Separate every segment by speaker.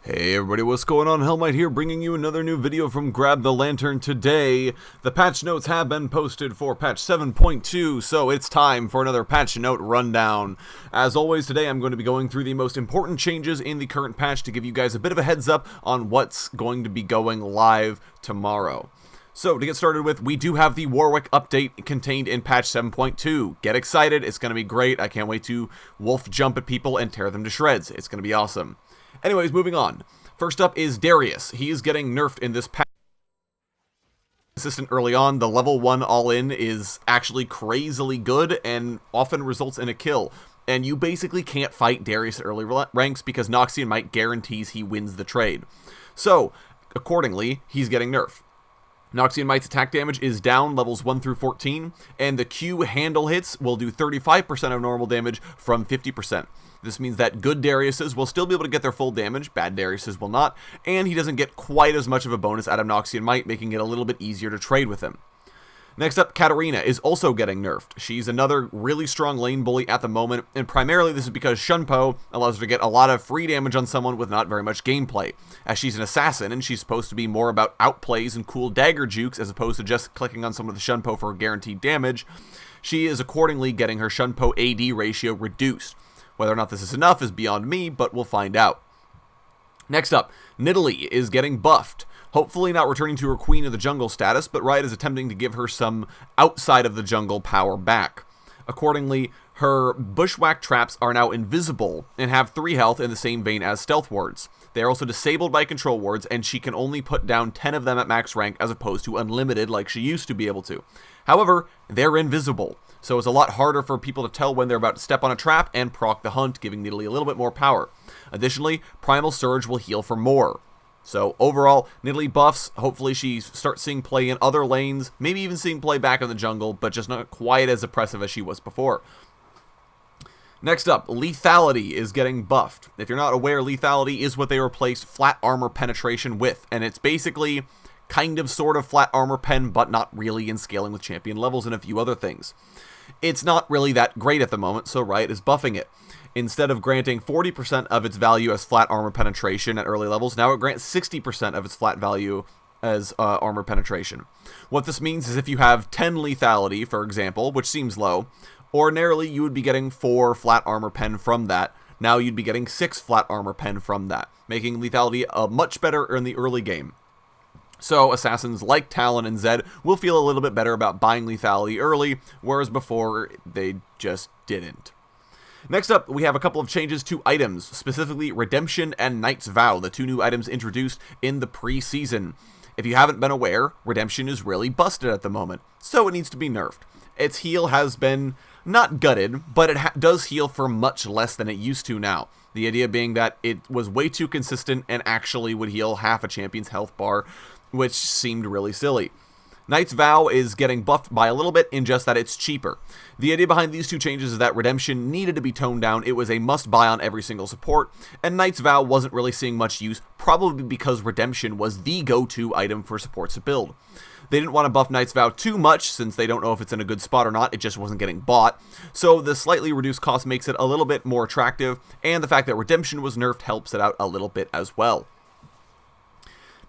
Speaker 1: Hey everybody, what's going on? Helmite here, bringing you another new video from Grab the Lantern today. The patch notes have been posted for patch 7.2, so it's time for another patch note rundown. As always, today I'm going to be going through the most important changes in the current patch to give you guys a bit of a heads up on what's going to be going live tomorrow. So, to get started with, we do have the Warwick update contained in patch 7.2. Get excited, it's going to be great. I can't wait to wolf jump at people and tear them to shreds. It's going to be awesome. Anyways, moving on. First up is Darius. He is getting nerfed in this patch. Consistent early on, the level 1 all-in is actually crazily good and often results in a kill. And you basically can't fight Darius at early ranks because Noxian Might guarantees he wins the trade. So, accordingly, he's getting nerfed. Noxian Might's attack damage is down levels 1 through 14, and the Q handle hits will do 35% of normal damage from 50%. This means that good Dariuses will still be able to get their full damage, bad Dariuses will not, and he doesn't get quite as much of a bonus out of Noxian Might, making it a little bit easier to trade with him. Next up, Katarina is also getting nerfed. She's another really strong lane bully at the moment, and primarily this is because Shunpo allows her to get a lot of free damage on someone with not very much gameplay. As she's an assassin, and she's supposed to be more about outplays and cool dagger jukes as opposed to just clicking on someone with a Shunpo for guaranteed damage, she is accordingly getting her Shunpo AD ratio reduced. Whether or not this is enough is beyond me, but we'll find out. Next up, Nidalee is getting buffed. Hopefully not returning to her Queen of the Jungle status, but Riot is attempting to give her some outside of the jungle power back. Accordingly, her bushwhack traps are now invisible and have 3 health in the same vein as stealth wards. They are also disabled by control wards, and she can only put down 10 of them at max rank as opposed to unlimited like she used to be able to. However, they're invisible, so it's a lot harder for people to tell when they're about to step on a trap and proc the hunt, giving Nidalee a little bit more power. Additionally, Primal Surge will heal for more. So overall, Nidalee buffs, hopefully she starts seeing play in other lanes, maybe even seeing play back in the jungle, but just not quite as oppressive as she was before. Next up, Lethality is getting buffed. If you're not aware, Lethality is what they replaced Flat Armor Penetration with, and it's basically kind of sort of Flat Armor Pen, but not really in scaling with champion levels and a few other things. It's not really that great at the moment, so Riot is buffing it. Instead of granting 40% of its value as flat armor penetration at early levels, now it grants 60% of its flat value as armor penetration. What this means is if you have 10 lethality, for example, which seems low, ordinarily you would be getting 4 flat armor pen from that. Now you'd be getting 6 flat armor pen from that, making lethality much better in the early game. So assassins like Talon and Zed will feel a little bit better about buying lethality early, whereas before they just didn't. Next up, we have a couple of changes to items, specifically Redemption and Knight's Vow, the 2 new items introduced in the pre-season. If you haven't been aware, Redemption is really busted at the moment, so it needs to be nerfed. Its heal has been not gutted, but it does heal for much less than it used to now. The idea being that it was way too consistent and actually would heal half a champion's health bar, which seemed really silly. Knight's Vow is getting buffed by a little bit in just that it's cheaper. The idea behind these 2 changes is that Redemption needed to be toned down. It was a must-buy on every single support, and Knight's Vow wasn't really seeing much use, probably because Redemption was the go-to item for supports to build. They didn't want to buff Knight's Vow too much, since they don't know if it's in a good spot or not, it just wasn't getting bought, so the slightly reduced cost makes it a little bit more attractive, and the fact that Redemption was nerfed helps it out a little bit as well.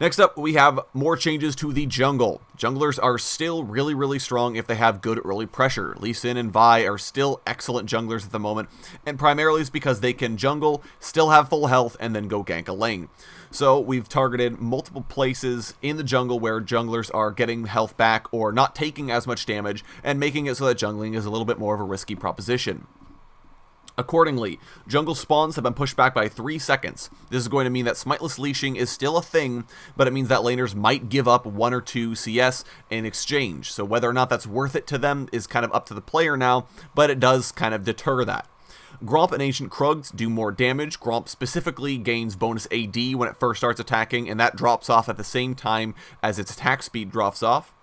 Speaker 1: Next up, we have more changes to the jungle. Junglers are still really strong if they have good early pressure. Lee Sin and Vi are still excellent junglers at the moment, and primarily it's because they can jungle, still have full health, and then go gank a lane. So we've targeted multiple places in the jungle where junglers are getting health back or not taking as much damage, and making it so that jungling is a little bit more of a risky proposition. Accordingly, jungle spawns have been pushed back by 3 seconds. This is going to mean that smiteless leashing is still a thing, but it means that laners might give up 1 or 2 CS in exchange. So whether or not that's worth it to them is kind of up to the player now, but it does kind of deter that. Gromp and Ancient Krugs do more damage. Gromp specifically gains bonus AD when it first starts attacking, and that drops off at the same time as its attack speed drops off.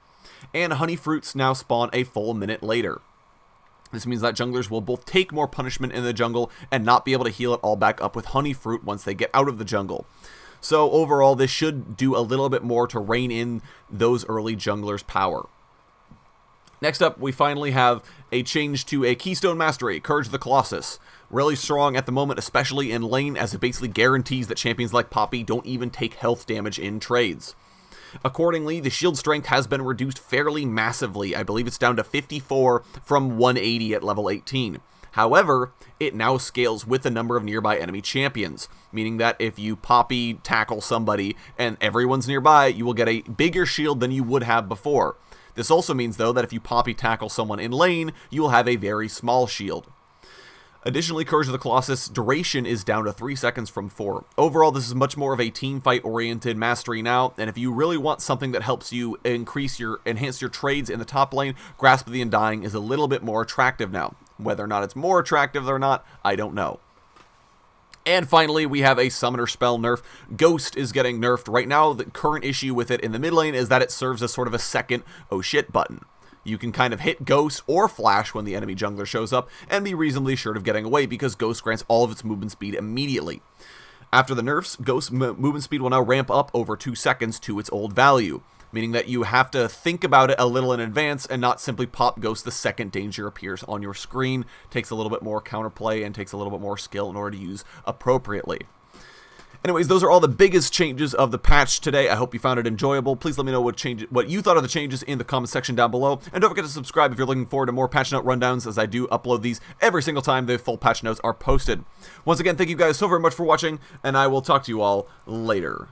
Speaker 1: And Honey Fruits now spawn a full minute later. This means that junglers will both take more punishment in the jungle and not be able to heal it all back up with Honey Fruit once they get out of the jungle. So overall, this should do a little bit more to rein in those early junglers' power. Next up, we finally have a change to a Keystone Mastery, Courage of the Colossus. Really strong at the moment, especially in lane, as it basically guarantees that champions like Poppy don't even take health damage in trades. Accordingly, the shield strength has been reduced fairly massively. I believe it's down to 54 from 180 at level 18. However, it now scales with the number of nearby enemy champions, meaning that if you Poppy tackle somebody and everyone's nearby, you will get a bigger shield than you would have before. This also means, though, that if you Poppy tackle someone in lane, you will have a very small shield. Additionally, Courage of the Colossus duration is down to 3 seconds from 4. Overall, this is much more of a team fight oriented mastery now, and if you really want something that helps you enhance your trades in the top lane, Grasp of the Undying is a little bit more attractive now. Whether or not it's more attractive or not, I don't know. And finally, we have a Summoner spell nerf. Ghost is getting nerfed. Right now, the current issue with it in the mid lane is that it serves as sort of a second oh shit button. You can kind of hit Ghost or Flash when the enemy jungler shows up and be reasonably assured of getting away because Ghost grants all of its movement speed immediately. After the nerfs, Ghost's movement speed will now ramp up over 2 seconds to its old value, meaning that you have to think about it a little in advance and not simply pop Ghost the second danger appears on your screen. Takes a little bit more counterplay and takes a little bit more skill in order to use appropriately. Anyways, those are all the biggest changes of the patch today. I hope you found it enjoyable. Please let me know what you thought of the changes in the comment section down below. And don't forget to subscribe if you're looking forward to more patch note rundowns, as I do upload these every single time the full patch notes are posted. Once again, thank you guys so very much for watching, and I will talk to you all later.